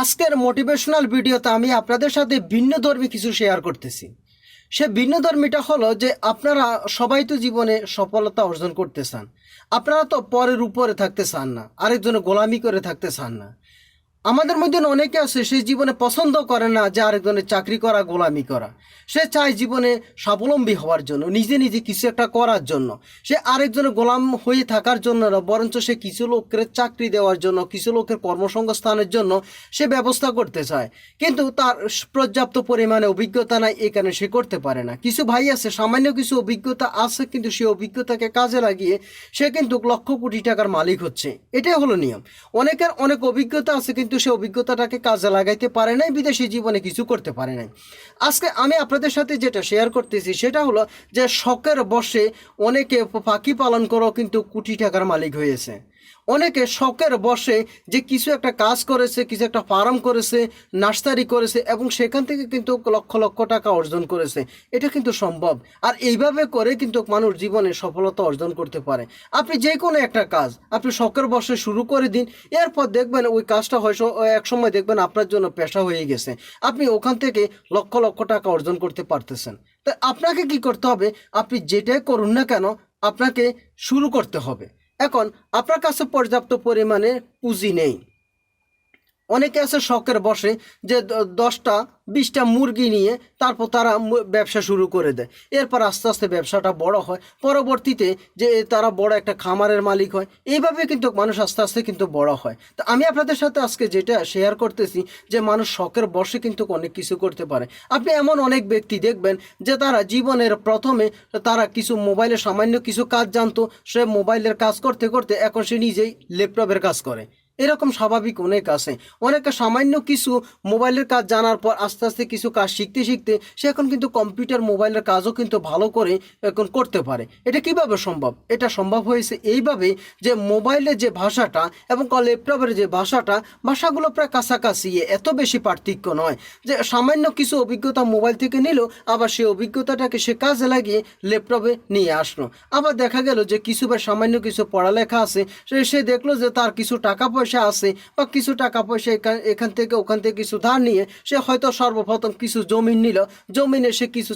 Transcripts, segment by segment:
আজকের মোটিভেশনাল ভিডিওতে আমি আপনাদের সাথে ভিন্নধর্মী কিছু শেয়ার করতেছি। সে ভিন্নধর্মীটা হলো যে আপনারা সবাই তো জীবনে সফলতা অর্জন করতে চান। আপনারা তো পরের উপরে থাকতে চান না, আরেকজনের গোলামি করে থাকতে চান না। আমাদের মধ্যে অনেকে আছে সে জীবনে পছন্দ করে না যে আরেকজনের চাকরি করা, গোলামি করা। সে চায় জীবনে স্বাবলম্বী হওয়ার জন্য, নিজে নিজে কিছু একটা করার জন্য। সে আরেকজনের গোলাম হয়ে থাকার জন্য না, বরঞ্চ সে কিছু লোকের চাকরি দেওয়ার জন্য, কিছু লোকের কর্মসংস্থানের জন্য সে ব্যবস্থা করতে চায়। কিন্তু তার পর্যাপ্ত পরিমাণে অভিজ্ঞতা নাই, এই কারণে সে করতে পারে না। কিছু ভাই আছে সামান্য কিছু অভিজ্ঞতা আছে, কিন্তু সে অভিজ্ঞতাকে কাজে লাগিয়ে সে কিন্তু লক্ষ কোটি টাকার মালিক হচ্ছে। এটাই হলো নিয়ম। অনেকের অনেক অভিজ্ঞতা আছে, কিন্তু সে অভিজ্ঞতাটাকে কাজে লাগাইতে পারে নাই, বিদেশি জীবনে কিছু করতে পারে নাই। আজকে আমি আপনাদের সাথে যেটা শেয়ার করতেছি সেটা হলো যে শখের বশে অনেকে পাখি পালন করেও কিন্তু কোটি টাকার মালিক হয়েছে। অনেকে শখের বশে যে কিছু একটা কাজ করেছে, কিছু একটা ফার্ম করেছে, নার্সারি করেছে এবং সেখান থেকে কিন্তু লক্ষ লক্ষ টাকা অর্জন করেছে। এটা কিন্তু সম্ভব। আর এইভাবে করে কিন্তু মানুষ জীবনে সফলতা অর্জন করতে পারে। আপনি যে কোনো একটা কাজ আপনি শখের বশে শুরু করে দিন, এরপর দেখবেন ওই কাজটা হয়তো এক সময় দেখবেন আপনার জন্য পেশা হয়ে গেছে। আপনি ওখান থেকে লক্ষ লক্ষ টাকা অর্জন করতে পারতেছেন। তো আপনাকে কি করতে হবে? আপনি যেটাই করুন না কেন, আপনাকে শুরু করতে হবে। এখন আপনার কাছে পর্যাপ্ত পরিমাণে পুঁজি নেই। অনেকে আছে শখের বসে যে 10টা 20টা মুরগি নিয়ে তারপর তারা ব্যবসা শুরু করে দেয়। এরপর আস্তে আস্তে ব্যবসাটা বড় হয়, পরবর্তীতে যে তারা বড় একটা খামারের মালিক হয়। এইভাবে কিন্তু মানুষ আস্তে আস্তে কিন্তু বড় হয়। তো আমি আপনাদের সাথে আজকে যেটা শেয়ার করতেছি যে মানুষ শখের বসে কিন্তু অনেক কিছু করতে পারে। আপনি এমন অনেক ব্যক্তি দেখবেন যে তারা জীবনের প্রথমে তারা কিছু মোবাইলে সামান্য কিছু কাজ জানতো, সে মোবাইলের কাজ করতে করতে এখন সে নিজেই ল্যাপটপের কাজ করে। এরকম স্বাভাবিক অনেক আছে। অনেকে সামান্য কিছু মোবাইলের কাজ জানার পর আস্তে আস্তে কিছু কাজ শিখতে শিখতে সে এখন কিন্তু কম্পিউটার মোবাইলের কাজও কিন্তু ভালো করে এখন করতে পারে। এটা কিভাবে সম্ভব? এটা সম্ভব হয়েছে এইভাবে যে মোবাইলের যে ভাষাটা এবং ল্যাপটপের যে ভাষাগুলো প্রায় কাছাকাছি, এত বেশি পার্থক্য নয়। যে সামান্য কিছু অভিজ্ঞতা মোবাইল থেকে নিল, আবার সেই অভিজ্ঞতাটাকে সে কাজে লাগিয়ে ল্যাপটপে নিয়ে আসলো। আবার দেখা গেল যে কিছু বা সামান্য কিছু পড়ালেখা আছে, সে দেখলো যে তার কিছু টাকা পয়সা আছে বা কিছু টাকা পয়সা এখান থেকে ওখান থেকে কিছু ধার নিয়ে সে হয়তো সর্বপ্রথম কিছু জমি নিল, জমিনে সে কিছু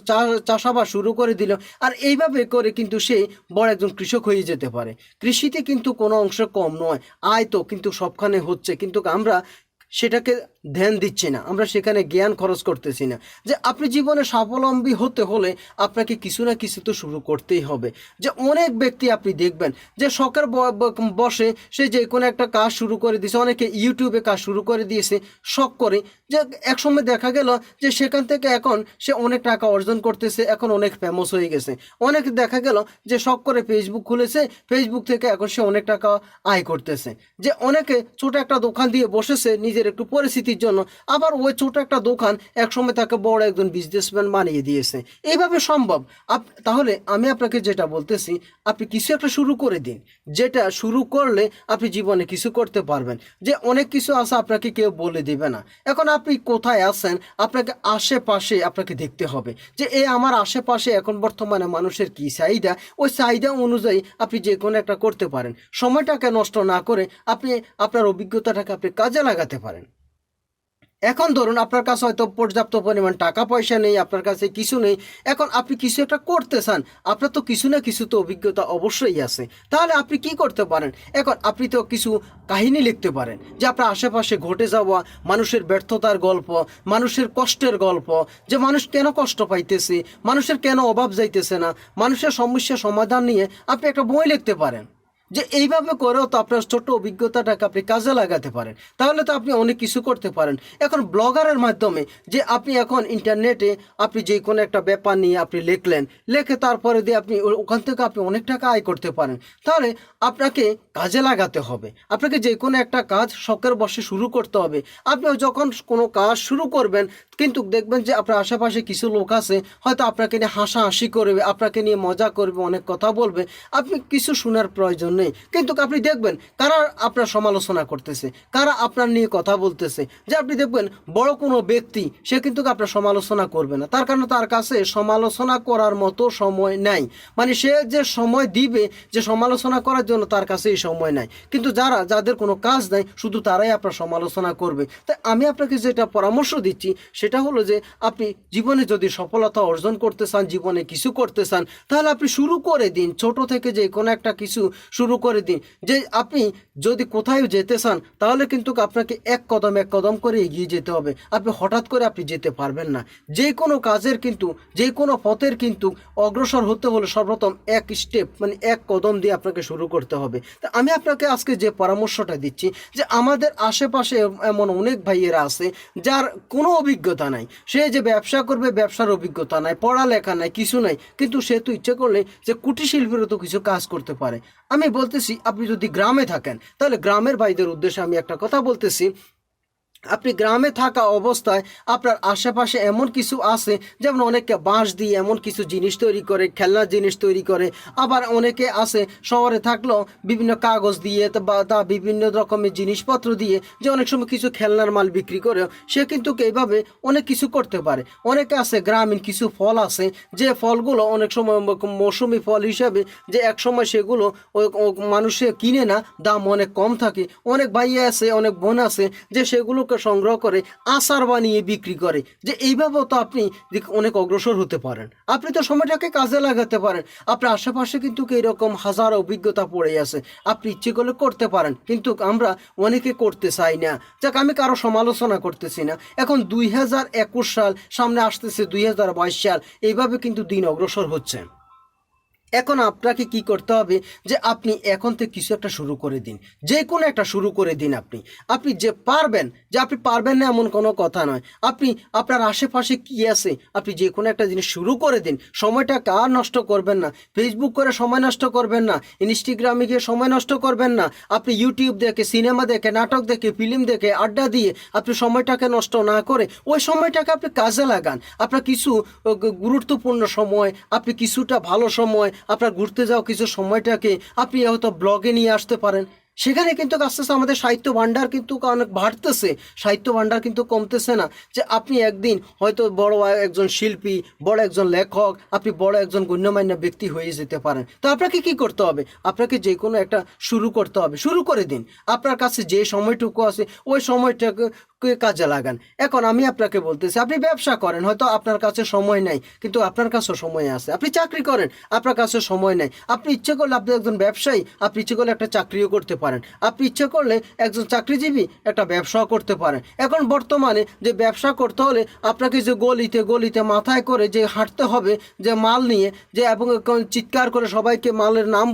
চাষাবাদ শুরু করে দিল। আর এইভাবে করে কিন্তু সে বড় একজন কৃষক হয়ে যেতে পারে। কৃষিতে কিন্তু কোনো অংশ কম নয়, আয় তো কিন্তু সবখানে হচ্ছে, কিন্তু আমরা সেটাকে ধ্যান দিচ্ছি না, আমরা সেখানে জ্ঞান খরচ করতেছি না। যে আপনি জীবনে স্বাবলম্বী হতে হলে আপনাকে কিছু না কিছু তো শুরু করতেই হবে। যে অনেক ব্যক্তি আপনি দেখবেন যে শখের বসে সে যে কোনো একটা কাজ শুরু করে দিয়েছে। অনেকে ইউটিউবে কাজ শুরু করে দিয়েছে শখ করে, যে একসময় দেখা গেল যে সেখান থেকে এখন সে অনেক টাকা অর্জন করতেছে, এখন অনেক ফেমাস হয়ে গেছে। অনেক দেখা গেল যে শখ করে ফেসবুক খুলেছে, ফেসবুক থেকে এখন সে অনেক টাকা আয় করতেছে। যে অনেকে ছোট একটা দোকান দিয়ে বসেছে নিজের একটু পরিস্থিতির জন্য, আবার ওই ছোট একটা দোকান একসময় তাকে বড় একজন বিজনেসম্যান বানিয়ে দিয়েছে। এইভাবে সম্ভব। তাহলে আমি আপনাকে যেটা বলতেছি, আপনি কিছু একটা শুরু করে দিন, যেটা শুরু করলে আপনি জীবনে কিছু করতে পারবেন। যে অনেক কিছু আছে আপনাকে কেউ বলে দিবে না। এখন আপনি কোথায় আছেন, আপনাকে আশেপাশে আপনাকে দেখতে হবে যে আমার আশেপাশে এখন বর্তমানে মানুষের কি চাহিদা, ওই চাহিদা অনুযায়ী আপনি যে কোনো একটা করতে পারেন। সময়টাকে নষ্ট না করে আপনি আপনার অভিজ্ঞতাটাকে আপনি কাজে লাগাতে পারেন। এখন ধরুন আপনার কাছে হয়তো পর্যাপ্ত পরিমাণ টাকা পয়সা নেই, আপনার কাছে কিছু নেই, এখন আপনি কিছু একটা করতে চান, আপনার তো কিছু না কিছু তো অভিজ্ঞতা অবশ্যই আছে। তাহলে আপনি কি করতে পারেন? এখন আপনি তো কিছু কাহিনী লিখতে পারেন যে আপনার আশেপাশে ঘটে যাওয়া মানুষের ব্যর্থতার গল্প, মানুষের কষ্টের গল্প, যে মানুষ কেন কষ্ট পাইতেছে, মানুষের কেন অভাব যাইতেছে না, মানুষের সমস্যার সমাধান নিয়ে আপনি একটা বই লিখতে পারেন। যে এইভাবে করেও তো আপনার ছোট্ট অভিজ্ঞতাটাকে আপনি কাজে লাগাতে পারেন। তাহলে তো আপনি অনেক কিছু করতে পারেন। এখন ব্লগারের মাধ্যমে যে আপনি এখন ইন্টারনেটে আপনি যে কোনো একটা ব্যাপার নিয়ে আপনি লিখলেন, লিখে তারপরে দিয়ে আপনি ওখান থেকে আপনি অনেক টাকা আয় করতে পারেন। তাহলে আপনাকে কাজে লাগাতে হবে। আপনাকে যে কোনো একটা কাজ শখের বশে শুরু করতে হবে। আপনি যখন কোনো কাজ শুরু করবেন, কিন্তু দেখবেন যে আপনার আশেপাশে কিছু লোক আছে হয়তো আপনাকে নিয়ে হাসাহাসি করবে, আপনাকে নিয়ে মজা করবে, অনেক কথা বলবে, আপনি কিছু শোনার প্রয়োজন নেই, কিন্তু আপনি দেখবেন কারা আপনার সমালোচনা করতেছে, কারা আপনার নিয়ে কথা বলতেছে। যে আপনি দেখবেন বড় কোনো ব্যক্তি সে কিন্তু আপনার সমালোচনা করবে না, তার কারণ তার কাছে সমালোচনা করার মতো সময় নাই। মানে সে যে সময় দিবে যে সমালোচনা করার জন্য তার কাছে এই সময় নাই। কিন্তু যাদের কোনো কাজ নাই শুধু তারাই আপনার সমালোচনা করবে। তাই আমি আপনাকে যেটা পরামর্শ দিচ্ছি সেটা হলো যে আপনি জীবনে যদি সফলতা অর্জন করতে চান, জীবনে কিছু করতে চান, তাহলে আপনি শুরু করে দিন ছোট থেকে, যে কোনো একটা কিছু শুরু করে দিন। যে আপনি যদি কোথাও যেতে চান তাহলে কিন্তু আপনাকে এক কদম করে এগিয়ে যেতে হবে। আপনি হঠাৎ করে আপনি যেতে পারবেন না। যে কোনো কাজের কিন্তু, যে কোনো পথের কিন্তু অগ্রসর হতে হলে সর্বপ্রথম এক স্টেপ, মানে এক কদম দিয়ে আপনাকে শুরু করতে হবে। তা আমি আপনাকে আজকে যে পরামর্শটা দিচ্ছি, যে আমাদের আশেপাশে এমন অনেক ভাইয়েরা আছে যার কোনো অভিজ্ঞতা নাই, সে যে ব্যবসা করবে ব্যবসার অভিজ্ঞতা নাই, পড়ালেখা নাই, কিছু নাই, কিন্তু সে তো ইচ্ছে করলে যে কুটির শিল্পেরও তো কিছু কাজ করতে পারে। আমি বলতেছি আপনি যদি গ্রামে থাকেন তাহলে গ্রামের ভাইদের উদ্দেশ্যে আমি একটা কথা বলতেছি। আপনি গ্রামে থাকা অবস্থায় আপনার আশেপাশে এমন কিছু আছে, যেমন অনেকে বাঁশ দিয়ে এমন কিছু জিনিস তৈরি করে, খেলনার জিনিস তৈরি করে। আবার অনেকে আছে শহরে থাকলেও বিভিন্ন কাগজ দিয়ে বা বিভিন্ন রকমের জিনিসপত্র দিয়ে যে অনেক সময় কিছু খেলনার মাল বিক্রি করে, সে কিন্তু এইভাবে অনেক কিছু করতে পারে। অনেকে আছে গ্রামীণ কিছু ফল আছে, যে ফলগুলো অনেক সময় মৌসুমি ফল হিসাবে, যে এক সময় সেগুলো মানুষে কিনে না, দাম অনেক কম থাকে। অনেক ভাই আছে, অনেক বোন আছে যে সেগুলো সংগ্রহ করে আচার বানিয়ে বিক্রি করে। যে এইভাবেও তো আপনি অনেক অগ্রসর হতে পারেন। আপনি তো সময়টাকে কাজে লাগাতে পারেন। আপনার আশেপাশে কিন্তু এইরকম হাজার অভিজ্ঞতা পড়ে আছে, আপনি ইচ্ছে করলে করতে পারেন, কিন্তু আমরা অনেকে করতে চাই না। যাক, আমি কারো সমালোচনা করতেছি না। এখন 2021 সাল সামনে আসতেছে, 2022 সাল, এইভাবে কিন্তু দিন অগ্রসর হচ্ছে। এখন আপনাকে কি করতে হবে, যে আপনি এখন থেকে কিছু একটা শুরু করে দিন, যে কোনো একটা শুরু করে দিন। আপনি যে পারবেন, যে আপনি পারবেন না এমন কোনো কথা নয়। আপনি আপনার আশেপাশে কি আছে, আপনি যে কোনো একটা জিনিস শুরু করে দিন। সময়টা কার নষ্ট করবেন না, ফেসবুক করে সময় নষ্ট করবেন না, ইনস্টাগ্রামে গিয়ে সময় নষ্ট করবেন না। আপনি ইউটিউব দেখে, সিনেমা দেখে, নাটক দেখে, ফিল্ম দেখে, আড্ডা দিয়ে আপনি সময়টাকে নষ্ট না করে ওই সময়টাকে আপনি কাজে লাগান। আপনার কিছু গুরুত্বপূর্ণ সময়, আপনি কিছুটা ভালো সময়, আপনার ঘুরতে যাওয়া কিছু সময়টাকে আপনি হয়তো ব্লগে নিয়ে আসতে পারেন। সেখানে কিন্তু আস্তে আস্তে আমাদের সাহিত্য ভাণ্ডার কিন্তু অনেক বাড়তেছে, সাহিত্য ভাণ্ডার কিন্তু কমতেছে না। যে আপনি একদিন হয়তো বড় একজন শিল্পী, বড় একজন লেখক, আপনি বড় একজন গণ্যমান্য ব্যক্তি হয়ে যেতে পারেন। তো আপনাকে কি করতে হবে, আপনাকে যে কোনো একটা শুরু করতে হবে। শুরু করে দিন। আপনার কাছে যে সময়টুকু আছে ওই সময়টাকে কাজে লাগান। এখন আমি আপনাকে বলতেছি, আপনি ব্যবসা করেন, হয়তো আপনার কাছে সময় নাই, কিন্তু আপনার কাছে সময় আছে। আপনি চাকরি করেন, আপনার কাছে সময় নাই, আপনি ইচ্ছে করলে আপনি একজন ব্যবসায়ী, আপনি ইচ্ছে করলে একটা চাকরিও করতে পারেন। আপনি ইচ্ছে করলে একজন চাকরিজীবী একটা ব্যবসাও করতে পারেন। এখন বর্তমানে যে ব্যবসা করতে হলে আপনাকে যে গলিতে গলিতে মাথায় করে যে হাঁটতে হবে, যে মাল নিয়ে, যে এবং চিৎকার করে সবাইকে মালের নাম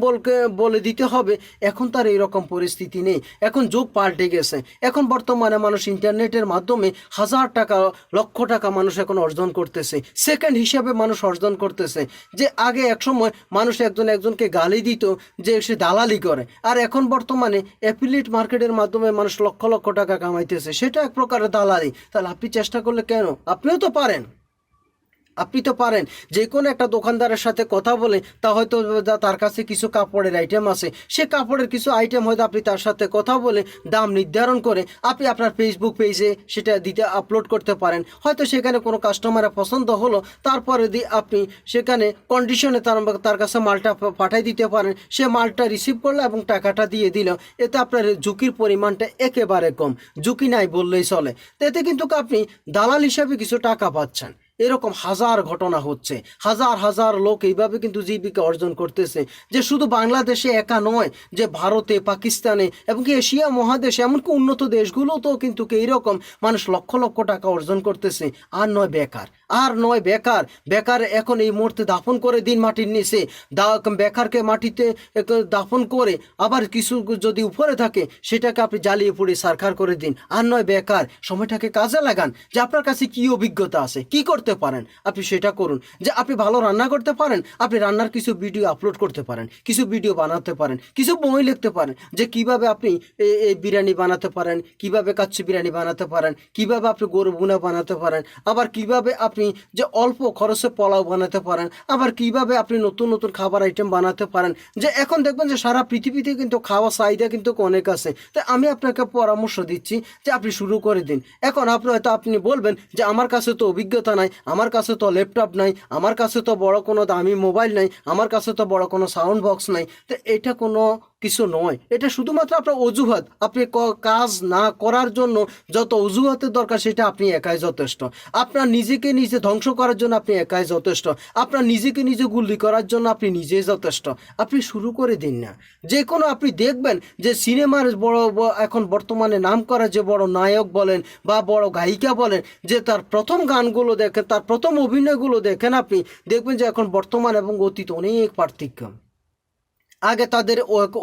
বলে দিতে হবে, এখন তার এইরকম পরিস্থিতি নেই। এখন যুগ পাল্টে গেছে। এখন বর্তমানে মানুষ ইন্টারনেটের মাধ্যমে হাজার টাকা, লক্ষ টাকা মানুষ এখন অর্জন করতেছে, সেকেন্ড হিসাবে মানুষ অর্জন করতেছে। যে আগে এক সময় মানুষ একজনকে গালি দিত যে সে দালালি করে, আর এখন বর্তমানে অ্যাফিলিয়েট মার্কেটের মাধ্যমে মানুষ লক্ষ লক্ষ টাকা কামাইতেছে, সেটা এক প্রকারের দালালি। তাহলে আপনি চেষ্টা করলে কেন, আপনিও তো পারেন। আপনি তো পারেন যে কোনো একটা দোকানদারের সাথে কথা বলে, তা হয়তো তার কাছে কিছু কাপড়ের আইটেম আছে, সে কাপড়ের কিছু আইটেম হয়তো আপনি তার সাথে কথা বলে দাম নির্ধারণ করে আপনি আপনার ফেসবুক পেজে সেটা দিতে আপলোড করতে পারেন। হয়তো সেখানে কোনো কাস্টমারের পছন্দ হলো, তারপরে আপনি সেখানে কন্ডিশনে তার কাছে মালটা পাঠিয়ে দিতে পারেন। সে মালটা রিসিভ করলো এবং টাকাটা দিয়ে দিল। এতে আপনার ঝুঁকির পরিমাণটা একেবারে কম, ঝুঁকি নাই বললেই চলে। তো এতে কিন্তু আপনি দালাল হিসাবে কিছু টাকা পাচ্ছেন। এরকম হাজার ঘটনা হচ্ছে, হাজার হাজার লোক এইভাবে কিন্তু জীবিকা অর্জন করতেছে। যে শুধু বাংলাদেশে একা নয়, যে ভারতে, পাকিস্তানে এবং কি এশিয়া মহাদেশে, এমনকি উন্নত দেশগুলোতেও কিন্তু এইরকম মানুষ লক্ষ লক্ষ টাকা অর্জন করতেছে। আর নয় বেকার, আর নয় বেকার। বেকার এখন এই মুহূর্তে দাফন করে দিন মাটির নিচে, বেকারকে মাটিতে দাফন করে আবার কিছু যদি উপরে থাকে সেটাকে আপনি জ্বালিয়ে পুড়িয়ে সারখার করে দিন। আর নয় বেকার, সময়টাকে কাজে লাগান। যে আপনার কাছে কি অভিজ্ঞতা আছে, কি করতে করতে পারেন আপনি সেটা করুন। যে আপনি ভালো রান্না করতে পারেন, আপনি রান্নার কিছু ভিডিও আপলোড করতে পারেন, কিছু ভিডিও বানাতে পারেন, কিছু বই লিখতে পারেন যে কিভাবে আপনি এই বিরিয়ানি বানাতে পারেন, কিভাবে কাচ্চি বিরিয়ানি বানাতে পারেন, কিভাবে আপনি গরু ভুনা বানাতে পারেন, আবার কিভাবে আপনি যে অল্প খরচে পোলাও বানাতে পারেন, আবার কিভাবে আপনি নতুন নতুন খাবার আইটেম বানাতে পারেন। যে এখন দেখবেন যে সারা পৃথিবীতে কিন্তু খাওয়া চাহিদা কিন্তু অনেক আছে। তাই আমি আপনাকে পরামর্শ দিচ্ছি যে আপনি শুরু করে দিন। এখন আপনি বলবেন যে আমার কাছে তো অভিজ্ঞতা নাই, আমার কাছে তো ল্যাপটপ নাই, আমার কাছে তো বড় কোনো দামি মোবাইল নাই, আমার কাছে তো বড় কোনো সাউন্ড বক্স নাই। তো এটা কোনো কিছু নয়, এটা শুধুমাত্র আপনার অজুহাত। আপনি কাজ না করার জন্য যত অজুহাতের দরকার সেটা আপনি একাই যথেষ্ট। আপনার নিজেকে নিজে ধ্বংস করার জন্য আপনি একাই যথেষ্ট। আপনার নিজেকে নিজে গুলি করার জন্য আপনি নিজেই যথেষ্ট। আপনি শুরু করে দিন না। যে কোনো আপনি দেখবেন যে সিনেমার এখন বর্তমানে নাম করা যে বড় নায়ক বলেন বা বড় গায়িকা বলেন, যে তার প্রথম গানগুলো দেখেন, তার প্রথম অভিনয়গুলো দেখেন, আপনি দেখবেন যে এখন বর্তমান এবং অতীত অনেক পার্থক্য। আগে তাদের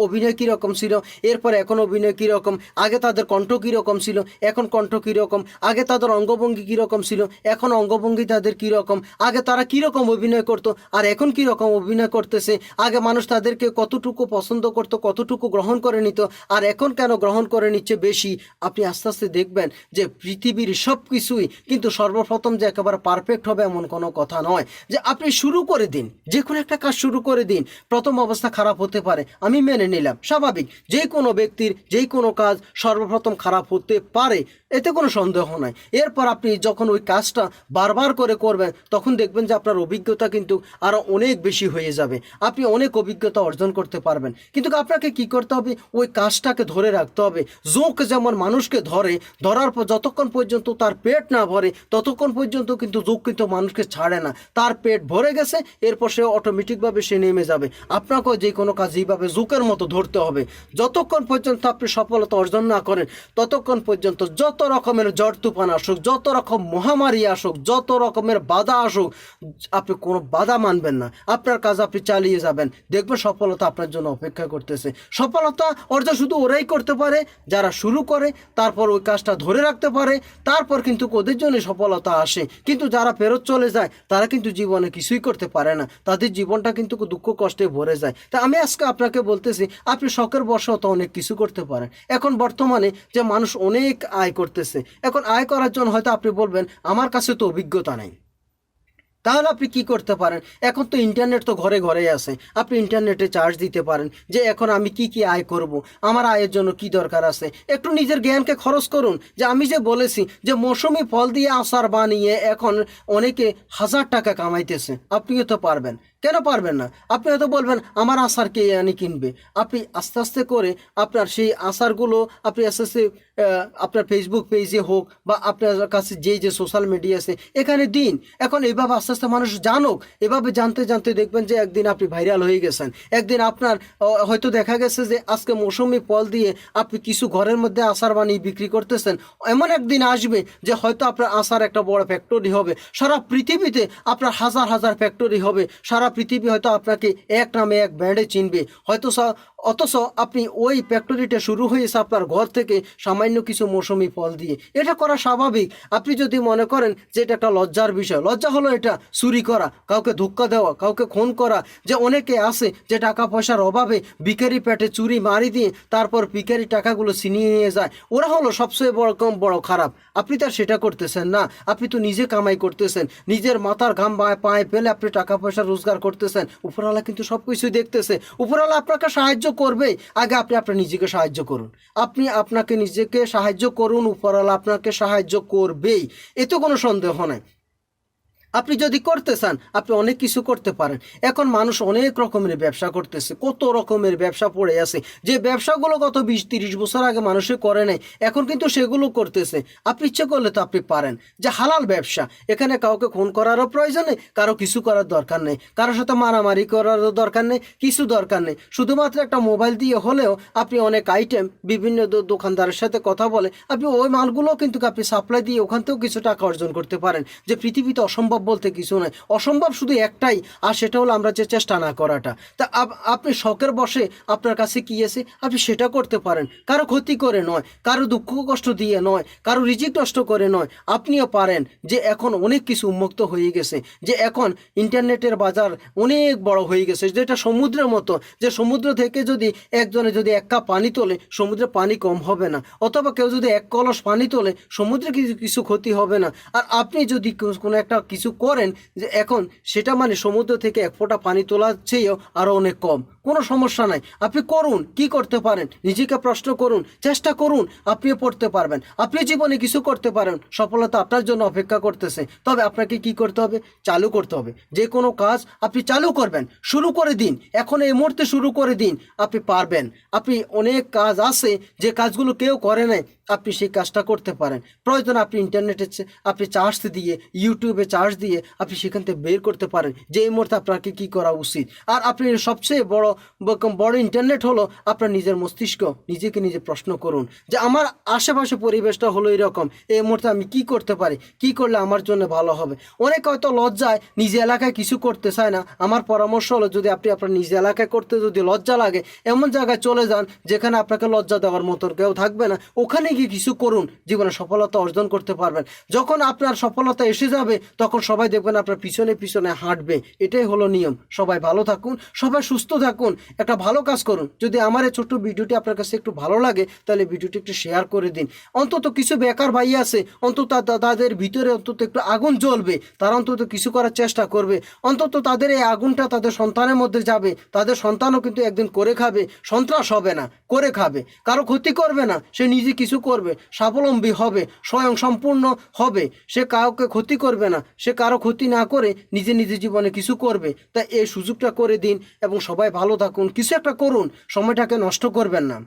অভিনয় কীরকম ছিল, এরপর এখন অভিনয় কীরকম, আগে তাদের কণ্ঠ কীরকম ছিল, এখন কণ্ঠ কীরকম, আগে তাদের অঙ্গভঙ্গি কীরকম ছিল, এখন অঙ্গভঙ্গি তাদের কীরকম, আগে তারা কীরকম অভিনয় করতো আর এখন কীরকম অভিনয় করতেছে, আগে মানুষ তাদেরকে কতটুকু পছন্দ করতো, কতটুকু গ্রহণ করে নিত, আর এখন কেন গ্রহণ করে নিচ্ছে বেশি। আপনি আস্তে আস্তে দেখবেন যে পৃথিবীর সব কিছুই কিন্তু সর্বপ্রথম যে একেবারে পারফেক্ট হবে এমন কোনো কথা নয়। যে আপনি শুরু করে দিন, যে কোনো একটা কাজ শুরু করে দিন। প্রথম অবস্থা খারাপ হতে পারে, আমি মেনে নিলাম, স্বাভাবিক। যে কোনো ব্যক্তির যে কোনো কাজ সর্বপ্রথম খারাপ হতে পারে, এতে কোনো সন্দেহ নাই। এরপর আপনি যখন ওই কাজটা বারবার করে করবেন তখন দেখবেন যে আপনার অভিজ্ঞতা কিন্তু আরও অনেক বেশি হয়ে যাবে, আপনি অনেক অভিজ্ঞতা অর্জন করতে পারবেন। কিন্তু আপনাকে কি করতে হবে, ওই কাজটাকে ধরে রাখতে হবে। জোঁক যেমন মানুষকে ধরার পর যতক্ষণ পর্যন্ত তার পেট না ভরে ততক্ষণ পর্যন্ত কিন্তু জোঁক কিন্তু মানুষকে ছাড়ে না। তার পেট ভরে গেছে, এরপর সে অটোমেটিকভাবে সে নেমে যাবে। আপনাকেও যে কোনো কাজ এইভাবে জোঁকের মতো ধরতে হবে। যতক্ষণ পর্যন্ত আপনি সফলতা অর্জন না করেন ততক্ষণ পর্যন্ত যত রকমের ঝড় তুফান আসুক, যত রকম মহামারী আসুক, যত রকমের বাধা আসুক, আপনি কোনো বাধা মানবেন না, আপনার কাজ আপনি চালিয়ে যাবেন। দেখবেন সফলতা আপনার জন্য অপেক্ষা করতেছে। সফলতা অর্জন শুধু ওরাই করতে পারে যারা শুরু করে, তারপর ওই কাজটা ধরে রাখতে পারে, তারপর কিন্তু ওদের জন্য সফলতা আসে। কিন্তু যারা ফেরত চলে যায় তারা কিন্তু জীবনে কিছুই করতে পারে না, তাদের জীবনটা কিন্তু দুঃখ কষ্টে ভরে যায়। তা আমি আজকে আপনাকে বলতেছি আপনি শখের বশত অনেক কিছু করতে পারেন। এখন বর্তমানে যে মানুষ অনেক আয় করতেছে, এখন আয় করার জন্য হয়তো আপনি বলবেন আমার কাছে তো অভিজ্ঞতা নেই। তাহলে আপনি কি করতে পারেন, এখন তো ইন্টারনেট তো ঘরে ঘরে আছে, আপনি ইন্টারনেটে চার্জ দিতে পারেন যে এখন আমি কি কি আয় করব, আমার আয়ের জন্য কি দরকার আছে। একটু নিজের জ্ঞানকে খরচ করুন। যে আমি যে বলেছি যে মৌসুমি ফল দিয়ে আচার বানিয়ে এখন অনেকে 1000 টাকা কামাইতেছে, আপনিও তো পারবেন, কেন পারবেন না। আপনি হয়তো বলবেন আমার আচার কে আনি কিনবে। আপনি আস্তে আস্তে করে আপনার সেই আচারগুলো আপনি আস্তে আস্তে আপনার ফেসবুক পেজে হোক বা আপনার কাছে যে সোশ্যাল মিডিয়া আছে এখানে দিন। এখন এইভাবে আস্তে আস্তে মানুষ জানুক, এভাবে জানতে জানতে দেখবেন যে একদিন আপনি ভাইরাল হয়ে গেছেন। একদিন আপনার হয়তো দেখা গেছে যে আজকে মৌসুমি ফল দিয়ে আপনি কিছু ঘরের মধ্যে আচার বানিয়ে বিক্রি করতেছেন। এমন একদিন আসবে যে হয়তো আপনার আচার একটা বড় ফ্যাক্টরি হবে, সারা পৃথিবীতে আপনার হাজার হাজার ফ্যাক্টরি হবে, সারা পৃথিবী হয়তো আপনাকে এক নামে এক ব্র্যান্ডে চিনবে হয়তো। অথচ আপনি ওই ফ্যাক্টরিটা শুরু হয়েছে আপনার ঘর থেকে সামান্য কিছু মৌসুমি ফল দিয়ে। এটা করা স্বাভাবিক। আপনি যদি মনে করেন যে এটা একটা লজ্জার বিষয়, লজ্জা হলো এটা চুরি করা, কাউকে ধোক্কা দেওয়া, কাউকে খুন করা। যে অনেকে আছে যে টাকা পয়সার অভাবে ভিখারি পেটে চুরি মারি দিয়ে তারপর ভিখারি টাকাগুলো ছিনিয়ে নিয়ে যায়, ওরা হলো সবচেয়ে বড় খারাপ। আপনি তো আর সেটা করতেছেন না, আপনি তো নিজে কামাই করতেছেন, নিজের মাথার ঘাম পায়ে ফেলে আপনি টাকা পয়সা রোজগার করতেছেন। উপরওয়ালা কিন্তু সব কিছুই দেখতেছে, উপরওয়ালা আপনাকে সাহায্য করবেই। আগে আপনি আপনার নিজেকে সাহায্য করুন, আপনি আপনাকে নিজেকে সাহায্য করুন, উপরওয়ালা আপনাকে সাহায্য করবেই, এতে কোনো সন্দেহ নাই। আপনি যদি করতে চান আপনি অনেক কিছু করতে পারেন। এখন মানুষ অনেক রকমের ব্যবসা করতেছে, কত রকমের ব্যবসা পড়ে আছে, যে ব্যবসাগুলো গত 20-30 বছর আগে মানুষে করে নাই, এখন কিন্তু সেগুলো করতেছে। আপনি ইচ্ছে করলে তো আপনি পারেন। যে হালাল ব্যবসা, এখানে কাউকে খুন করারও প্রয়োজন নেই, কারো কিছু করার দরকার নেই, কারোর সাথে মারামারি করারও দরকার নেই, কিছু দরকার নেই। শুধুমাত্র একটা মোবাইল দিয়ে হলেও আপনি অনেক আইটেম বিভিন্ন দোকানদারের সাথে কথা বলে আপনি ওই মালগুলো কিন্তু আপনি সাপ্লাই দিয়ে ওখান থেকেও কিছু টাকা অর্জন করতে পারেন। যে পৃথিবীতে অসম্ভব বলতে কিছু নয়, অসম্ভব শুধু একটাই, আর সেটা হলো আমরা যে চেষ্টা না করাটা। তা আপনি শখের বসে আপনার কাছে কি আছে আপনি সেটা করতে পারেন, কারো ক্ষতি করে নয়, কারো দুঃখ কষ্ট দিয়ে নয়, কারো রিজিক নষ্ট করে নয়। আপনিও পারেন যে এখন অনেক কিছু উন্মুক্ত হয়ে গেছে, যে এখন ইন্টারনেটের বাজার অনেক বড় হয়ে গেছে, যেটা সমুদ্রের মতো, যে সমুদ্র থেকে যদি একজনে যদি এক কাপ পানি তোলে সমুদ্রে পানি কম হবে না, অথবা কেউ যদি এক কলস পানি তোলে সমুদ্রে কিছু কিছু ক্ষতি হবে না। আর আপনি যদি কোনো একটা কিছু করেন যে এখন সেটা মানে সমুদ্র থেকে এক ফোঁটা পানি তোলার চেয়েও আরও অনেক কম, কোনো সমস্যা নাই। আপনি করুন, কি করতে পারেন নিজেকে প্রশ্ন করুন, চেষ্টা করুন, আপনিও পড়তে পারবেন, আপনি জীবনে কিছু করতে পারেন, সফলতা আপনার জন্য অপেক্ষা করতেছে। তবে আপনাকে কি করতে হবে, চালু করতে হবে। যে কোনো কাজ আপনি চালু করবেন, শুরু করে দিন, এখন এই মুহূর্তে শুরু করে দিন, আপনি পারবেন। আপনি অনেক কাজ আছে যে কাজগুলো কেউ করে নাই, আপনি সেই কাজটা করতে পারেন। প্রয়োজন আপনি ইন্টারনেটে আপনি চার্জ দিয়ে, ইউটিউবে চার্জ দিয়ে আপনি সেখান থেকে বের করতে পারেন যে এই মুহূর্তে আপনাকে কী করা উচিত। আর আপনি সবচেয়ে বড় বড় ইন্টারনেট হলো আপনার নিজের মস্তিষ্ক। নিজেকে নিজে প্রশ্ন করুন যে আমার আশেপাশে পরিবেশটা হলো এরকম, এই মুহূর্তে আমি কি করতে পারি, কি করলে আমার জন্য ভালো হবে। অনেক হয়তো লজ্জায় নিজ এলাকায় কিছু করতে চায় না। আমার পরামর্শ হলো যদি আপনি আপনার নিজ এলাকায় করতে যদি লজ্জা লাগে, এমন জায়গায় চলে যান যেখানে আপনাকে লজ্জা দেওয়ার মতো কেউ থাকবে না, ওখানে গিয়ে কিছু করুন, জীবনে সফলতা অর্জন করতে পারবেন। যখন আপনার সফলতা এসে যাবে তখন সবাই দেখবেন আপনার পিছনে পিছনে হাঁটবে। এটাই হলো নিয়ম। সবাই ভালো থাকুন, সবাই সুস্থ থাকুন, একটা ভালো কাজ করুন। যদি আমার এই ছোট্ট ভিডিওটি আপনার কাছে একটু ভালো লাগে তাহলে ভিডিওটি একটু শেয়ার করে দিন। অন্তত কিছু বেকার ভাই আছে, অন্তত তাদের ভিতরে অন্তত একটু আগুন জ্বলবে, তারা অন্তত কিছু করার চেষ্টা করবে। অন্তত তাদের এই আগুনটা তাদের সন্তানের মধ্যে যাবে, তাদের সন্তানও কিন্তু একদিন করে খাবে, সন্ত্রাস হবে না, করে খাবে, কারো ক্ষতি করবে না, সে নিজে কিছু করবে, স্বাবলম্বী হবে, স্বয়ং সম্পূর্ণ হবে, সে কাউকে ক্ষতি করবে না, সে কারো ক্ষতি না করে নিজে নিজে জীবনে কিছু করবে। তাই এই সুযোগটা করে দিন এবং সবাই ভালো থাকুন, কিছু একটা করুন, সময়টাকে নষ্ট করবেন না।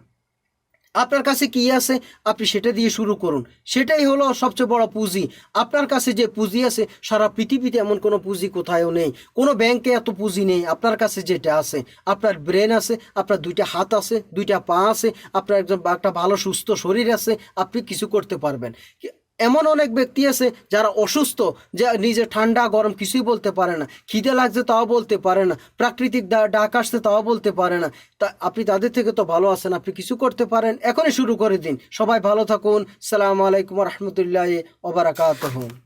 আপনার কাছে কি আছে আপনি সেটা দিয়ে শুরু করুন, সেটাই হলো সবচেয়ে বড় পুঁজি। আপনার কাছে যে পুঁজি আছে সারা পৃথিবীতে এমন কোনো পুঁজি কোথাও নেই, কোনো ব্যাংকে এত পুঁজি নেই। আপনার কাছে যেটা আছে, আপনার ব্রেন আছে, আপনার দুইটা হাত আছে, দুইটা পা আছে, আপনার একটা ভালো সুস্থ শরীর আছে, আপনি কিছু করতে পারবেন। এমন অনেক ব্যক্তি আছে যারা অসুস্থ, যে নিজে ঠান্ডা গরম কিছুই বলতে পারে না, খিদে লাগছে তাও বলতে পারে না, প্রাকৃতিক ডাক আসছে তাও বলতে পারে না। তা আপনি তাদের থেকে তো ভালো আছেন, আপনি কিছু করতে পারেন, এখনই শুরু করে দিন। সবাই ভালো থাকুন। সালামু আলাইকুম রহমতুল্লাহ ওয়া বারাকাতুহু।